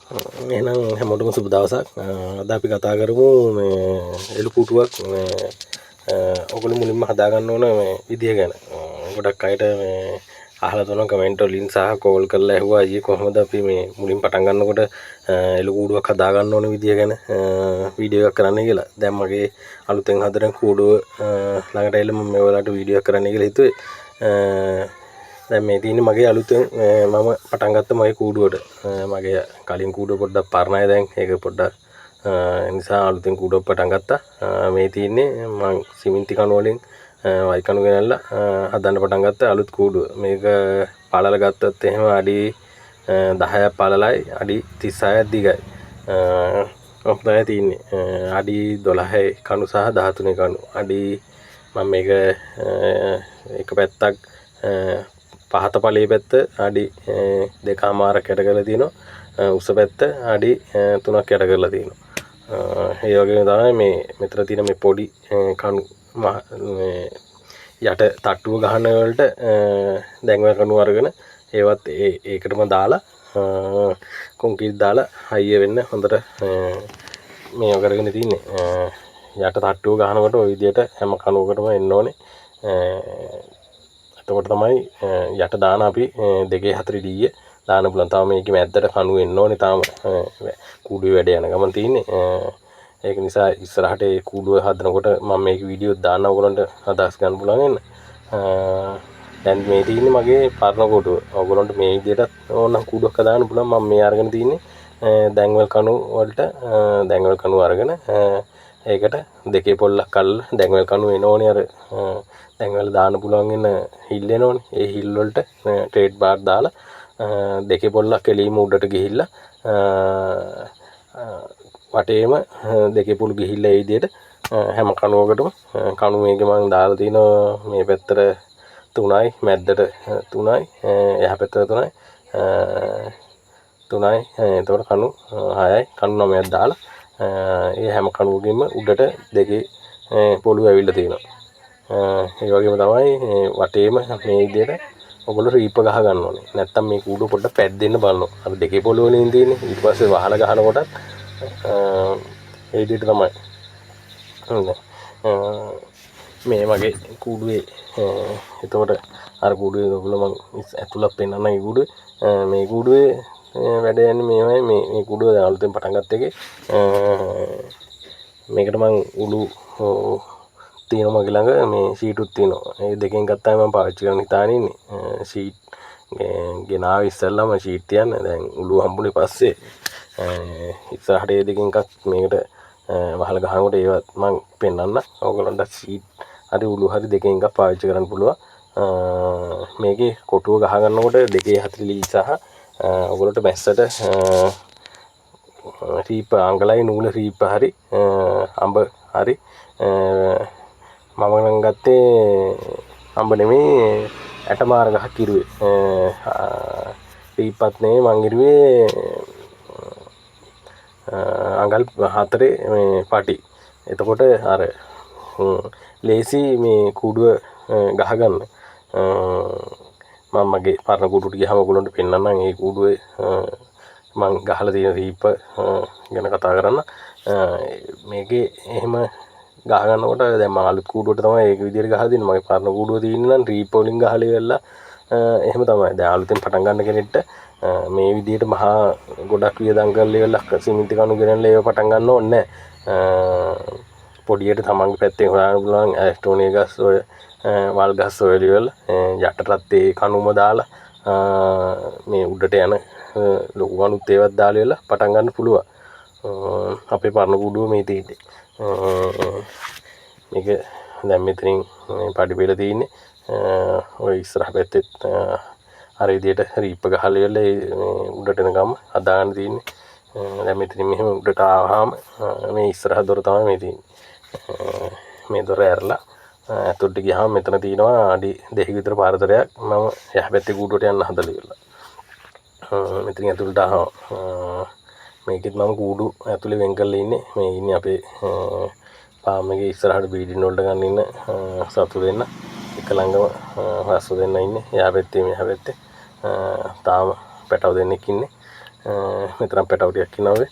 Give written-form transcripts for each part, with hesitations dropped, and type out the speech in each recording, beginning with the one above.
එහෙනම් හැමෝටම සුබ දවසක්. අද අපි කතා කරමු මේ එළු පුටුවක් ඔයගොල්ලෝ මුලින්ම හදාගන්න ඕන මේ විදිය ගැන. ගොඩක් අයට මේ අහලා තියෙනවා කමෙන්ට් වලින් සහ කෝල් කරලා ඇහුවා අයියේ කොහොමද අපි මේ මුලින් පටන් ගන්නකොට එළු කූඩුවක් හදාගන්න ඕන විදිය ගැන වීඩියෝ එකක් කරන්න කියලා. දැන් මගේ අලුතෙන් හදන කූඩුව ළඟට ඇවිල්ලා මම මේ ඔයාලට වීඩියෝ එකක් කරන්න කියලා හිතුවේ. දැන් මේ තියෙන්නේ මගේ අලුතෙන් මම පටන් ගත්ත මගේ කූඩුවට. මගේ කලින් කූඩුව පොඩ්ඩක් පරණයි දැන්. ඒක පොඩ්ඩක් නිසා අලුතෙන් කූඩුවක් පටන් ගත්තා. මේ තියෙන්නේ මම සිමෙන්ති කණු වලින් වයි කණු ගෙනල්ලා හදන්න පටන් ගත්ත අලුත් කූඩුව. මේක පළල ගත්තොත් එහෙම අඩි 10ක් පළලයි අඩි 36ක් දිගයි. ඔක්කොම තියෙන්නේ අඩි 12යි කණු සහ 13 කණු. අඩි මම මේක එක පැත්තක් පහත පළේ පැත්ත අඩි 2.5ක් යට කරලා තියෙනවා. උස පැත්ත අඩි 3ක් යට කරලා තියෙනවා. ඒ වගේම තමයි මේ මෙතන තියෙන මේ පොඩි කණු යට තට්ටුව ගහන වලට දැන්වල කණු අරගෙන ඒවත් ඒකටම දාලා කොන්ක්‍රීට් දාලා හයිය වෙන්න හොඳට මේ කරගෙන තින්නේ. යට තට්ටුව ගහනකොට ওই විදියට හැම කණුවකටම එන්න ඕනේ. එතකොට තමයි යට දාන අපි 2-4 ඩීය දාන්න පුළුවන්. තාම මේකේ මැද්දට කණු එන්න ඕනේ. තාම කූඩුවේ වැඩ යන ගමන් තියෙන්නේ. ඒක නිසා ඉස්සරහට ඒ කූඩුව හදනකොට මම මේක වීඩියෝ දාන්න ඕගොල්ලන්ට අදහස් ගන්න පුළුවන් වෙන. දැන් මේ තියෙන්නේ මගේ පරණ කූඩුව. ඕගොල්ලන්ට මේ විදිහට ඕනනම් කූඩුවක් හදාන්න පුළුවන්. මම මේ අරගෙන තියෙන්නේ දැන්වල කණු වලට දැන්වල කණු අරගෙන ඒකට දෙකේ පොල්ලක් අල්ලලා දැන්වල කණු එනෝනේ අර දැන්වල දාන්න පුළුවන් වෙන හිල් එනෝනේ. ඒ හිල් වලට ට්‍රේඩ් බාර් දාලා දෙකේ පොල්ලක් එලීම උඩට ගිහිල්ලා වටේම දෙකේ පොළු ගිහිල්ලා ඒ විදිහට හැම කණුවකටම කණු මේකේ මම දාලා තිනවා මේ පැත්තට 3යි මැද්දට 3යි එහා පැත්තට 3යි 3යි එතකොට කණු 6යි කණු 9ක් දාලා ඒ හැම කණුවකින්ම උඩට දෙකේ පොළු ඇවිල්ලා තියෙනවා. ඒ වගේම තමයි වටේම මේ විදිහට ඔයගොල්ලෝ රීප ගහ ගන්න ඕනේ. නැත්තම් මේ කූඩුව පොඩ්ඩක් පැද්දෙන්න බලනවා. අර දෙකේ පොළු වලින් තියෙන්නේ. ඊට පස්සේ වහලා ගහනකොටත් ඒ විදිහට තමයි. මේ වගේ කූඩුවේ එතකොට අර කූඩුවේ ඔයගොල්ලෝ මම ඇතුළත් පෙන්නන්න මේ කූඩුවේ මේ කූඩුවේ වැඩ යන්නේ මේවයි මේ කූඩුව දැන් අලුතෙන් පටන් ගත්ත එකේ මේකට මම උළු තියෙනවා මගේ ළඟ මේ ෂීටුත් තියෙනවා. ඒ දෙකෙන් ගත්තාම මම පාවිච්චි කරන්න හිතාගෙන ඉන්නේ. ෂීට් ගෙනාව ඉස්සෙල්ලාම ෂීට් තියන්න. දැන් උළු හම්බුනේ පස්සේ ඉස්සරහට ඒ දෙකෙන් එකක් මේකට වහලා ගහනකොට ඒවත් මම පෙන්නන්න. ඕගොල්ලන්ට ෂීට් හරි උළු හරි දෙකෙන් එකක් පාවිච්චි කරන්න පුළුවන්. මේකේ කොටුව ගහ ගන්නකොට 2-4 ලී සහ ඔයගොල්ලන්ට මැස්සට රීප අඟලයි නූල රීප හරි අඹ හරි මම නම් ගත්තේ අඹ නෙමෙයි ඇටමාර ගහක් කිරුවේ. රීපත් නෙමෙයි මං ඉරුවේ අඟල් 4 මේ පටි. එතකොට අර ලේසි මේ කූඩුව ගහගන්න. මම මගේ පරණ කූඩුවට ගියාම ඔයගොල්ලන්ට පෙන්නන්නම් ඒ කූඩුවේ මං ගහලා තියෙන රීප ගැන කතා කරන්න. මේකේ එහෙම ගහ ගන්නකොට දැන් මම අලුත් කූඩුවට තමයි ඒක විදිහට ගහලා දෙන්නේ. මගේ පරණ කූඩුව තියෙන්නේ නම් රීප වලින් ගහලා ඉවරලා එහෙම තමයි. දැන් අලුතෙන් පටන් ගන්න කෙනෙක්ට මේ විදිහට මහා ගොඩක් වියදම් කරලා ඉවරලා සිමෙන්ති කණු ගෙනල්ලා ඒව පටන් ගන්න ඕනේ නැහැ. පොඩියට තමන්ගේ පැත්තෙන් හොයන්න පුළුවන් ඇස්ටෝනිය ගස් ඔය වල් ගස් ඔය ඉවරලා යටටත් ඒ කණුම දාලා මේ උඩට යන ලොකු කණුත් ඒවත් දාලා ඉවරලා පටන් ගන්න පුළුවන්. අපේ පරණ කූඩුව මේ තියෙන්නේ. මේක දැන් මෙතනින් පඩි බෙල තියෙන්නේ ඔය ඉස්සරහ පැත්තෙත් අර විදියට රීප ගහලා ඉවරලා උඩට එන ගම හදාගන්න තියෙන්නේ. දැන් මෙතනින් මෙහෙම උඩට ආවහම මේ ඉස්සරහ දොර තමයි මේ තියෙන්නේ. මේ දොර ඇරලා ඇතුළට ගියාම මෙතන තියෙනවා අඩි 2ක විතර පාරතරයක් මම එහා පැත්තේ කූඩුවට යන්න හදලා ඉවරලා. මෙතනින් ඇතුළට ආවම මේකෙත් මම කූඩු ඇතුලේ වෙන් කරලා ඉන්නේ. මේ ඉන්නේ අපේ ෆාම් එකේ ඉස්සරහට බීඩින් වලට ගන්න ඉන්න සතු දෙන්න. එක ළඟම හස්සු දෙන්න ඉන්නේ. එහා පැත්තේ මෙහා පැත්තේ තාම පැටව දෙන්නෙක් ඉන්නේ. මෙතරම් පැටව ටිකක් ඉනවනේ.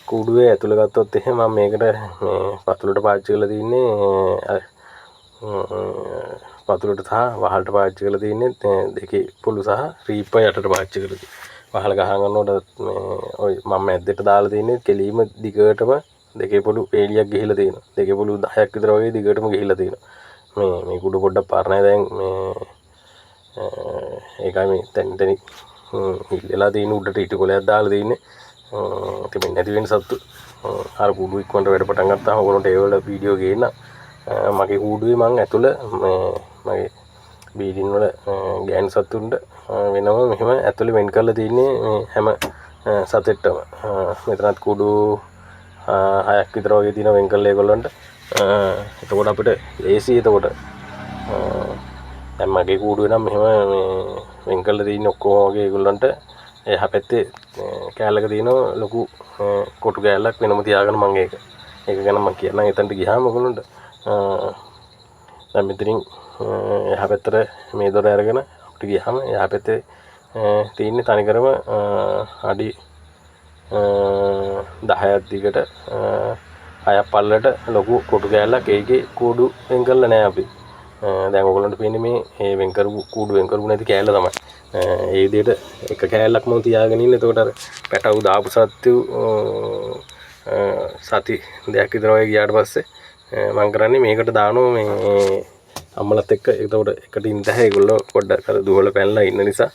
කූඩුවේ ඇතුළ ගත්තොත් එහෙම මම මේකට මේ පතුලට පාවිච්චි කරලා තින්නේ පතුලට සහ වහලට පාවිච්චි කරලා තින්නේ දෙකේ පොළු සහ රීප්ප යටට පාවිච්චි කරලා තියෙන්නේ. වහල ගහ ගන්නකොට මේ ඔය මම මැද්දට දාලා තින්නේ කෙලීම දිගටම දෙකේ පොළු පේලියක් ගිහිලා තියෙනවා. දෙකේ පොළු 10ක් විතර වගේ දිගටම ගිහිලා තියෙනවා. මේ කුඩු පොඩ්ඩක් පරණයි දැන් මේ ඒකයි මේ තැන් හිල්ලලා තියෙන උඩට ඊට කොලයක් දාලා තින්නේ. ඉතින් නැති වෙන සත්තු අර කුඩු ඉක්මනට වැඩ පටන් ගත්තාම ඔයගොල්ලන්ට ඒ වල වීඩියෝ ගේන්න. මගේ කූඩුවේ මං ඇතුළ මගේ බීඩින් වල ගෑනු සත්තුන්ට වෙනම මෙහෙම ඇතුළේ වෙන් කරලා තින්නේ මේ හැම සතෙට්ටම. මෙතනත් කුඩු 6ක් විතර වගේ තියෙනවා වෙන් කරලා ඒගොල්ලන්ට. එතකොට අපිට ලේසි. එතකොට දැන් මගේ කූඩුවේ නම් මෙහෙම මේ වෙන් කරලා තින්නේ ඔක්කොම වගේ ඒගොල්ලන්ට. එහා පැත්තේ කෑල්ලක තියෙනවා ලොකු කොටු කෑල්ලක් වෙනම තියාගෙන මම ඒක ගැන මම කියන්නම්. එතනට ගියාම ඔයගොල්ලන්ට දැන් මෙතනින් එහා පැත්තට මේ දොර අරගෙන අපිට ගියාම එහා පැත්තේ තියෙන්නේ තනිකරම අඩි 10ක් දිගට 6ක් පල්ලට ලොකු කොටු කෑල්ලක්. ඒකේ කූඩු වෙන් කරලා නැහැ අපි. දැන් ඔයගොල්ලන්ට පේන්නේ මේ වෙන් කරපු කූඩු වෙන් කරපු නැති කෑල්ල තමයි. ඒ විදිහට එක කෑල්ලක් මම තියාගෙන ඉන්නේ. එතකොට අර පැටවු දාපු සත්තු සති දෙකක් විතර වගේ ගියාට පස්සේ මම කරන්නේ මේකට දානවා මේ අම්මලත් එක්ක. එතකොට එකට ඉන්න තැහ ඒගොල්ලෝ පොඩ්ඩක් අර දුවල පැනලා ඉන්න නිසා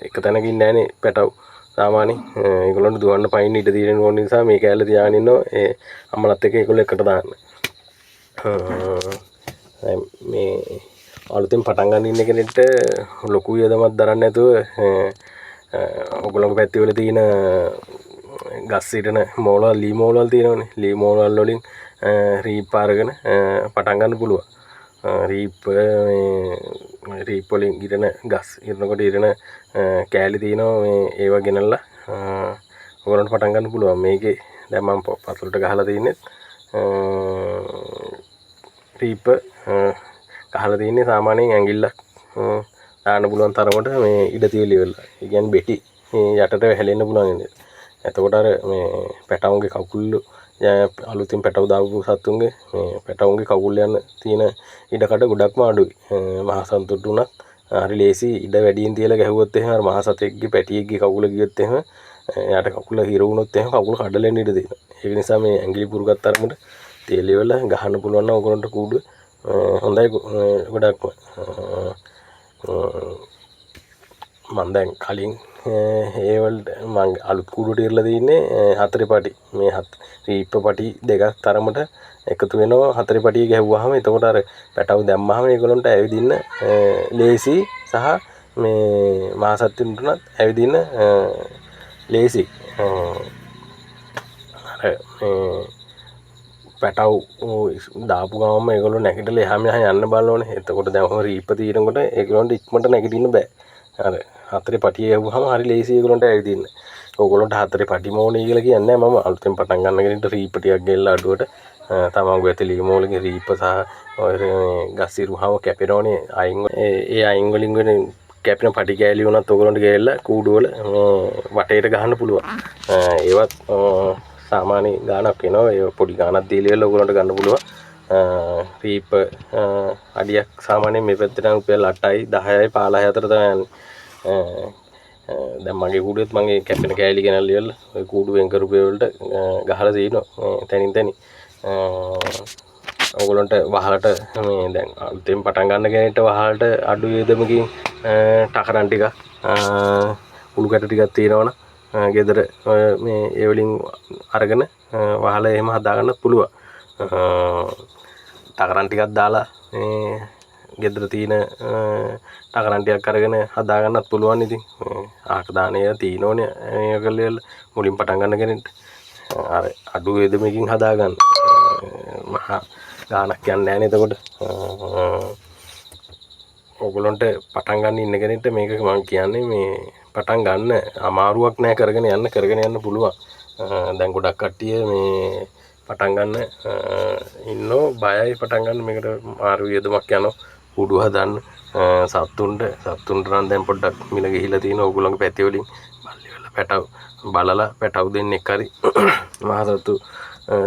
එක තැනක ඉන්නේ නැහනේ පැටවු. සාමාන්‍යයෙන් ඒගොල්ලන්ට දුවන්න පයින් ඉඩ තියෙන ඕන නිසා මේ කෑල්ල තියාගෙන ඉන්නවා ඒ අම්මලත් එක්ක ඒගොල්ලෝ එකට දාන්න. මේ අලුතෙන් පටන් ගන්න ඉන්න කෙනෙක්ට ලොකු වියදමක් දරන්න නැතුව ඔයගොල්ලෝගේ පැත්තේ වල තියෙන ගස් ඉරන මෝලවල් ලී මෝලවල් තියෙනවනේ. ලී මෝලවල් වලින් රීප් අරගෙන පටන් ගන්න පුළුවන්. රීප් වලින් ඉරන ගස් ඉරනකොට ඉරන කෑලි තියෙනවා මේ ඒව ගෙනල්ලා ඔයගොල්ලන්ට පටන් ගන්න පුළුවන්. මේකේ දැන් මම පතුලට ගහලා තින්නේ රීප් ගහලා තින්නේ සාමාන්‍යයෙන් ඇඟිල්ලක් දාන්න පුළුවන් තරමට මේ ඉඩ තියලි වෙලා. ඒ කියන්නේ බෙටි යටට හැලෙන්න පුළුවන් ඉන්නේ. එතකොට අර මේ පැටවුන්ගේ කකුල් අලුතින් පැටව දාපු සත්තුන්ගේ මේ පැටවුන්ගේ කකුල් යන තියෙන ඉඩකඩ ගොඩක්ම අඩුයි. මහ සත්තුන්ට උනත් හරි ලේසි ඉඩ වැඩියෙන් තියලා ගැහුවොත් එහෙම අර මහ සතෙක්ගේ පැටියෙක්ගේ කකුල ගියොත් එහෙම එයාට කකුල හිර වුණොත් එහෙම කකුල කඩලෙන්න ඉඩ තියෙනවා. ඒක නිසා මේ ඇඟිලි පුරුගත් තරමට තේලි වල ගහන්න පුළුවන් නම් ඔයගොල්ලන්ට කූඩුව හොඳයි ගොඩක්ම. මම දැන් කලින් ඒ වලට මම අලුත් කූඩුවට ඉරලා තින්නේ 4 පටි. මේ රීප්ප පටි දෙකක් තරමට එකතු වෙනවා 4 පටිය ගැහුවාම. එතකොට අර පැටව දැම්මහම ඒගොල්ලන්ට ඇවිදින්න ලේසි සහ මේ මහ සත්තුන්ට උනත් ඇවිදින්න ලේසි. අර පැටව දාපු ගමම ඒගොල්ලෝ නැගිටලා එහා මෙහා යන්න බලනෝනේ. එතකොට දැන් ඔහොම රීප්ප තියෙනකොට ඒගොල්ලන්ට ඉක්මනට නැගිටින්න බෑ. අර 4 පටිය යවුවාම හරි ලේසි ඒගොල්ලන්ට ඇවිදින්න. ඕගොල්ලන්ට 4 පටිම ඕනේ කියලා කියන්නේ මම අලුතෙන් පටන් ගන්න කෙනෙක්ට රීප්ප ටිකක් ගෙල්ලා අඩුවට තමන්ගේ ඇතුලේ මෝලගේ රීප්ප සහ ඔය ගස් ඉරුවම කැපෙනෝනේ. අයින් ඒ අයින් වලින් වෙන කැපෙන පටි කෑලි වුණත් ඕගොල්ලන්ට ගෙල්ලා කූඩුවල වටේට ගහන්න පුළුවන්. ඒවත් සාමාන්‍ය ගාණක් වෙනවා. ඒ පොඩි ගාණක් දීලා ඔයගොල්ලන්ට ගන්න පුළුවන්. රීප්ප අඩියක් සාමාන්‍යයෙන් මේ පැත්තට නම් රුපියල් 8යි 10යි 15යි අතර තමයි යන්නේ. දැන් මගේ කූඩුවෙත් මම ඒ කැපෙන කෑලි ගෙනල්ලා ඉවරලා ඔය කූඩු වෙන් කරපු වලට ගහලා තිනවා තැනින් තැනි. ඔයගොල්ලන්ට වහලට මේ දැන් අලුතෙන් පටන් ගන්න කෙනෙක්ට වහලට අඩු වේදමකින් ටකරන් ටිකක් උණු කැට ටිකක් තියෙනවනම් ගෙදර මේ ඒ වලින් අරගෙන වහල එහෙම හදා ගන්නත් පුළුවන්. ටකරන් ටිකක් දාලා මේ ගෙදර තියෙන ටකරන් ටිකක් අරගෙන හදා ගන්නත් පුළුවන්. ඉතින් ආක දානේ තියෙනෝනේ මේකල්ල මුලින් පටන් ගන්න කෙනෙක්ට අර අඩු වේදමකින් හදා ගන්න මහා ගාණක් යන්නේ නැහැ නේ. එතකොට ඔයගොල්ලන්ට පටන් ගන්න ඉන්න කෙනෙක්ට මේක මම කියන්නේ මේ පටන් ගන්න අමාරුවක් නෑ. කරගෙන යන්න පුළුවන්. දැන් ගොඩක් කට්ටිය මේ පටන් ගන්න ඉන්නෝ බයයි පටන් ගන්න. මේකට මාරු වියදමක් යනවා කූඩු හදන්න. සත්තුන්ට නම් දැන් පොඩ්ඩක් මිල ගිහිලා තියෙනවා ඕගොල්ලෝගේ පැති වලින් මල්ලි වල පැටව බලලා දෙන්නෙක් හරි මහසත්තු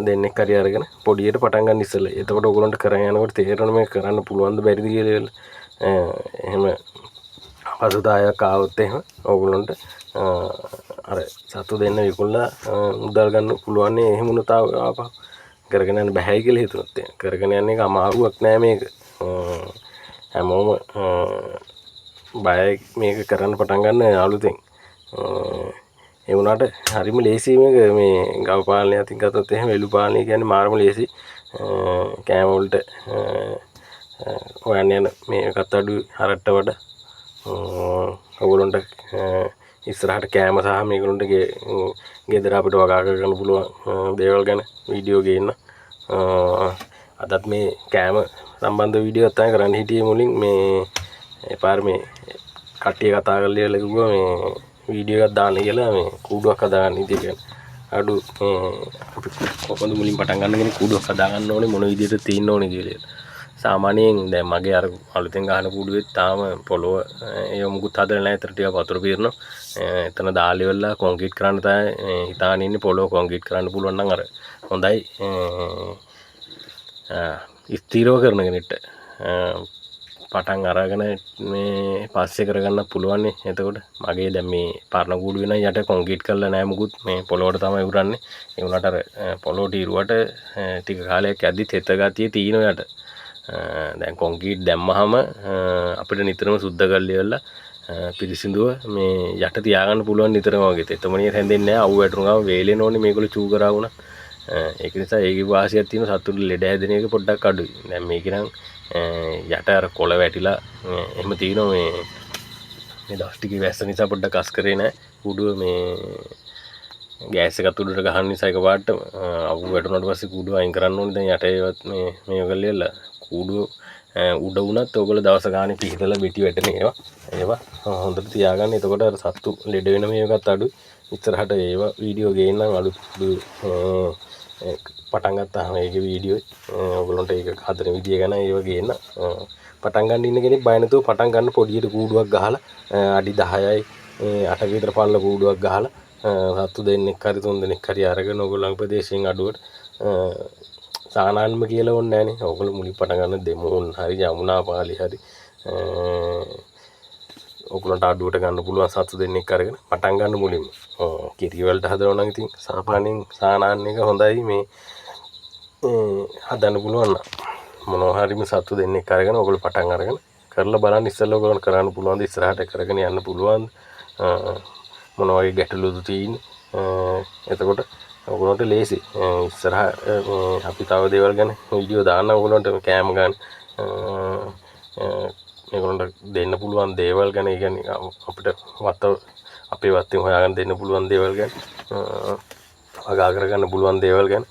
දෙන්නෙක් හරි අරගෙන පොඩියට පටන් ගන්න ඉස්සෙල්ලා. එතකොට ඕගොල්ලන්ට කරගෙන යනකොට තේරෙනවා මේක කරන්න පුළුවන්ද බැරිද කියලා. එහෙම පසුදායක් ආවොත් එහෙම ඕගොල්ලන්ට අර සතු දෙන්න විකුණලා මුදල් ගන්න පුළුවන්. එහෙම උනත ආපහු කරගෙන යන්න බෑයි කියලා හිතුනොත් කරගෙන යන්න එක අමාරුවක් නෑ මේක. හැමෝම බයයි මේක කරන්න පටන් ගන්න අලුතෙන්. ඒ වුණාට හරිම ලේසි මේක. මේ ගව පාලනය අතින් ගත්තොත් එහෙම එළු පාලනය කියන්නේ මාරම ලේසි. කෑම වලට හොයන්න යන මේකත් අඩු හරට්ට වඩා ඔයගොල්ලන්ට ඉස්සරහට කෑම සහ මේගොල්ලන්ට ගෙදර අපිට වගා කරගන්න පුළුවන් දේවල් ගැන වීඩියෝ ගේන්න. අදත් මේ කෑම සම්බන්ධ වීඩියෝ තමයි කරන්න හිටියේ මුලින්. මේ පාර මේ කට්ටිය කතා කරලා කිව්වා මේ වීඩියෝ එකක් දාන්න කියලා මේ කූඩුවක් හදාගන්න ඉතින් කියන්නේ අඩු අපි කොහොමද මුලින් පටන් ගන්න කෙනෙක් කූඩුවක් හදාගන්න ඕනේ මොන විදිහට තියෙන්න ඕනේ කියලා. සාමාන්‍යයෙන් දැන් මගේ අර අලුතෙන් ගහන කූඩුවේ තාම පොළොව ඒ මුකුත් හදලා නැහැ. ඒතර ටික වතුර පිරනවා. එතන දාලා ඉවරලා කොන්ක්‍රීට් කරන්න තමයි හිතාගෙන ඉන්නේ. පොළොව කොන්ක්‍රීට් කරන්න පුළුවන් නම් අර හොඳයි. ස්ථිරව කරන කෙනෙක්ට පටන් අරගෙන මේ පස්සේ කරගන්න පුළුවන් නේ. එතකොට මගේ දැන් මේ පරණ කූඩු වෙන යට කොන්ක්‍රීට් කරලා නැහැ මුකුත්. මේ පොළොවට තමයි උරන්නේ. ඒ වුණාට අර පොළොවට ඉරුවට ටික කාලයක් යද්දි තෙත ගතිය තියෙනවා යට. දැන් කොන්ක්‍රීට් දැම්මහම අපිට නිතරම සුද්ධ කරලා ඉවරලා පිරිසිදුව මේ යට තියාගන්න පුළුවන් නිතරම වගේ. තෙතමනියට හැදෙන්නේ නැහැ. අවු වැටුණු ගාම වේලෙන්න ඕනේ මේගොල්ලෝ චූ කරා වුණා. ඒක නිසා ඒකේ වාසියක් තියෙන සතුට ලෙඩ හැදෙන එක පොඩ්ඩක් අඩුයි. දැන් මේක නම් යට අර කොළ වැටිලා එහෙම තියෙනවා. මේ දවස් ටිකේ වැස්ස නිසා පොඩ්ඩක් අස් කරේ නැහැ. කුඩුව මේ ගෑස් එකත් උඩට ගහන නිසා එකපාරට අවු වැටුණාට පස්සේ කුඩුව අයින් කරන්න ඕනේ. දැන් යට ඒවත් මේ කරලා කුඩුව උඩ වුණත් ඔයගොල්ලෝ දවස් ගානේ පිහිටලා පිටි වැටෙන ඒවා හොඳට තියාගන්න. එතකොට අර සත්තු ලෙඩ වෙන මේකත් අඩුයි. ඉස්සරහට ඒවා වීඩියෝ ගේන්නම් අලුත් පටන් ගත්තාම ඒකේ වීඩියෝ ඔයගොල්ලන්ට ඒක හදන විදිය ගැන ඒව ගේන්න. පටන් ගන්න ඉන්න කෙනෙක් බය නැතුව පටන් ගන්න. පොඩියට කූඩුවක් ගහලා අඩි 10යි 8 විතර පල්ල කූඩුවක් ගහලා සත්තු දෙන්නෙක් හරි තුන් දෙනෙක් හරි අරගෙන ඔයගොල්ලන් ප්‍රදේශයෙන් අඩුවට සානාන්ම කියලා ඕනේ නැහනේ. ඔයගොල්ලෝ මුලින් පටන් ගන්න දෙමුන් හරි යමුනා පාලි හරි ඔයගොල්ලන්ට අඩුවට ගන්න පුළුවන් සත්තු දෙන්නෙක් අරගෙන පටන් ගන්න මුලින්ම. කිරි වලට හදනවා නම් ඉතින් සාමාන්‍යයෙන් සානාන් එක හොඳයි. මේ හදන්න පුළුවන් නම් මොනවා හරිම සත්තු දෙන්නෙක් අරගෙන ඔයගොල්ලෝ පටන් අරගෙන කරලා බලන්න. ඉස්සෙල්ලා ඔයගොල්ලන්ට කරන්න පුළුවන් ද ඉස්සරහට කරගෙන යන්න පුළුවන් මොනවා වගේ ගැටලුද තියෙන්නේ. එතකොට ඔයගොල්ලන්ට ලේසි. ඉස්සරහ අපි තව දේවල් ගැන වීඩියෝ දාන්න ඔයගොල්ලන්ට කෑම ගන්න මේගොල්ලන්ට දෙන්න පුළුවන් දේවල් ගැන. ඒ කියන්නේ අපිට අපේ වත්තෙන් හොයාගෙන දෙන්න පුළුවන් දේවල් ගැන වගා කරගන්න පුළුවන් දේවල් ගැන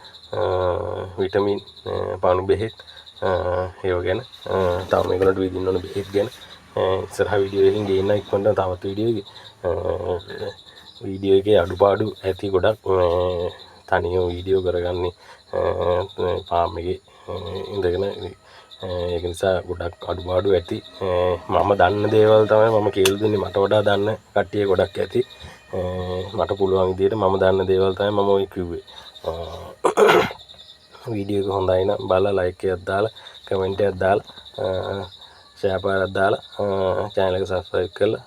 විටමින් පානු බෙහෙත් ඒව ගැන තව මේගොල්ලන්ට විදින්න ඕන බෙහෙත් ගැන ඉස්සරහ වීඩියෝ එකකින් ගේන්න ඉක්මනට තවත් වීඩියෝ එකේ අඩුපාඩු ඇති ගොඩක්. තනියම වීඩියෝ කරගන්නේ පාම් එකේ ඉඳගෙන. ඒක නිසා ගොඩක් අඩුපාඩු ඇති. මම දන්න දේවල් තමයි මම කියලා දුන්නේ. මට වඩා දන්න කට්ටිය ගොඩක් ඇති. මට පුළුවන් විදිහට මම දන්න දේවල් තමයි මම ඔය කිව්වේ. වීඩියෝ එක හොඳයි නම් බලලා ලයික් එකක් දාලා කමෙන්ට් එකක් දාලා ෂෙයා පාරක් දාලා channel එක subscribe කරලා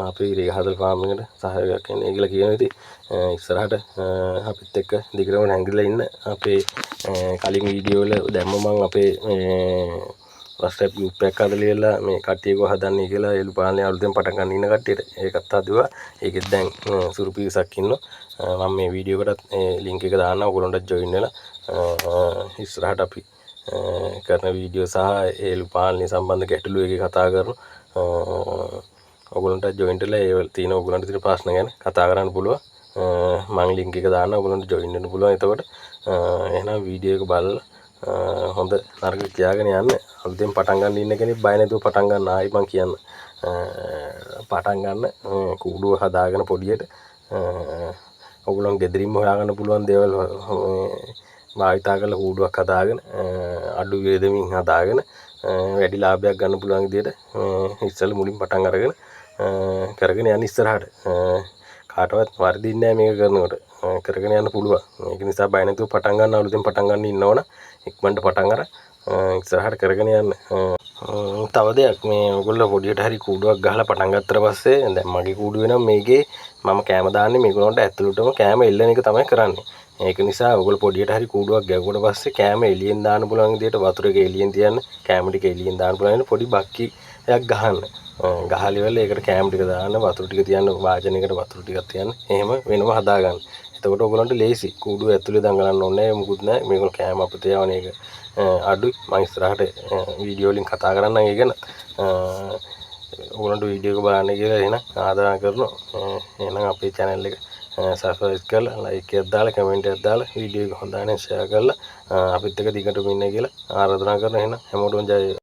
අපි රේහදල් ෆාම් එකට සහයෝගයක් එන්නේ කියලා කියනවා. ඉතින් ඉස්සරහට අපිත් එක්ක දිගටම නැංගිලා ඉන්න. අපේ කලින් වීඩියෝ වල දැම්ම මම අපේ WhatsApp group එකක් හදලා මේ කට්ටියව හදන්නේ කියලා එළු පාලනේ අලුතෙන් පටන් ගන්න ඉන්න කට්ටියට ඒකත් හදුවා. ඒකෙත් දැන් සුරු පිරිසක් ඉන්නවා. මම මේ වීඩියෝ එකටත් link එක දාන්නම්. ඔයගොල්ලන්ට join වෙලා ඉස්සරහට අපි කරන වීඩියෝ සහ එළු පාලනේ සම්බන්ධ ගැටලු එකේ කතා කරමු. ඔයගොල්ලන්ට join වෙලා ඒ තියෙන ඔයගොල්ලන්ට තියෙන ප්‍රශ්න ගැන කතා කරන්න පුළුවන්. මම link එක දාන්න ඔයගොල්ලන්ට join වෙන්න පුළුවන්. එතකොට එහෙනම් වීඩියෝ එක බලලා හොඳ නරක කියාගෙන යන්න. අලුතෙන් පටන් ගන්න ඉන්න කෙනෙක් බය නැතුව පටන් ගන්න. ආයි මං කියන්න පටන් ගන්න කූඩුව හදාගෙන පොඩියට ඔයගොල්ලන් ගෙදරින්ම හොයාගන්න පුළුවන් දේවල් භාවිතා කරලා කූඩුවක් හදාගෙන අඩු වේදමින් හදාගෙන වැඩි ලාභයක් ගන්න පුළුවන් විදිහට ඉස්සෙල්ලා මුලින් පටන් අරගෙන කරගෙන යන්න ඉස්සරහට කාටවත් වර්ධින්නේ නැහැ මේක කරනකොට කරගෙන යන්න පුළුවන්. ඒක නිසා බය නැතුව පටන් ගන්න අලුතෙන් පටන් ගන්න ඉන්නවනම් ඉක්මනට පටන් අර ඉස්සරහට කරගෙන යන්න. තව දෙයක් මේ ඔයගොල්ලෝ පොඩියට හරි කූඩුවක් ගහලා පටන් ගත්තට පස්සේ දැන් මගේ කූඩුවේ නම් මේකේ මම කෑම දාන්නේ මේගොල්ලන්ට ඇතුළටම කෑම එල්ලන එක තමයි කරන්නේ. ඒක නිසා ඔයගොල්ලෝ පොඩියට හරි කූඩුවක් ගැව්වට පස්සේ කෑම එළියෙන් දාන්න පුළුවන් විදිහට වතුර එක එළියෙන් තියන්න, කෑම ටික එළියෙන් දාන්න පුළුවන් පොඩි බක්කියක් ගහන්න. ගහලා ඉවරලා ඒකට කෑම ටික දාන්න, වතුර ටික තියන්න, වාජනයකට වතුර ටිකක් තියන්න. එහෙම වෙනම හදාගන්න. එතකොට ඔයගොල්ලන්ට ලේසි. කූඩුව ඇතුලේ දඟලන්න ඕනේ නැහැ, මොකුත් නැහැ. මේගොල්ලෝ කෑම අපිට යවන එක අඩුයි. මම ඉස්සරහට වීඩියෝ වලින් කතා කරන්නම් ඒ ගැන. ඔයගොල්ලන්ට වීඩියෝ එක බලන්න කියලා එහෙනම් ආදරය කරනවා. එහෙනම් අපේ channel එක subscribe කරලා like එකක් දාලා comment එකක් දාලා වීඩියෝ එක හොඳ නම් share කරලා අපිත් එක්ක දිගටම ඉන්න කියලා ආරාධනා කරනවා. එහෙනම් හැමෝටම ජය වේවා.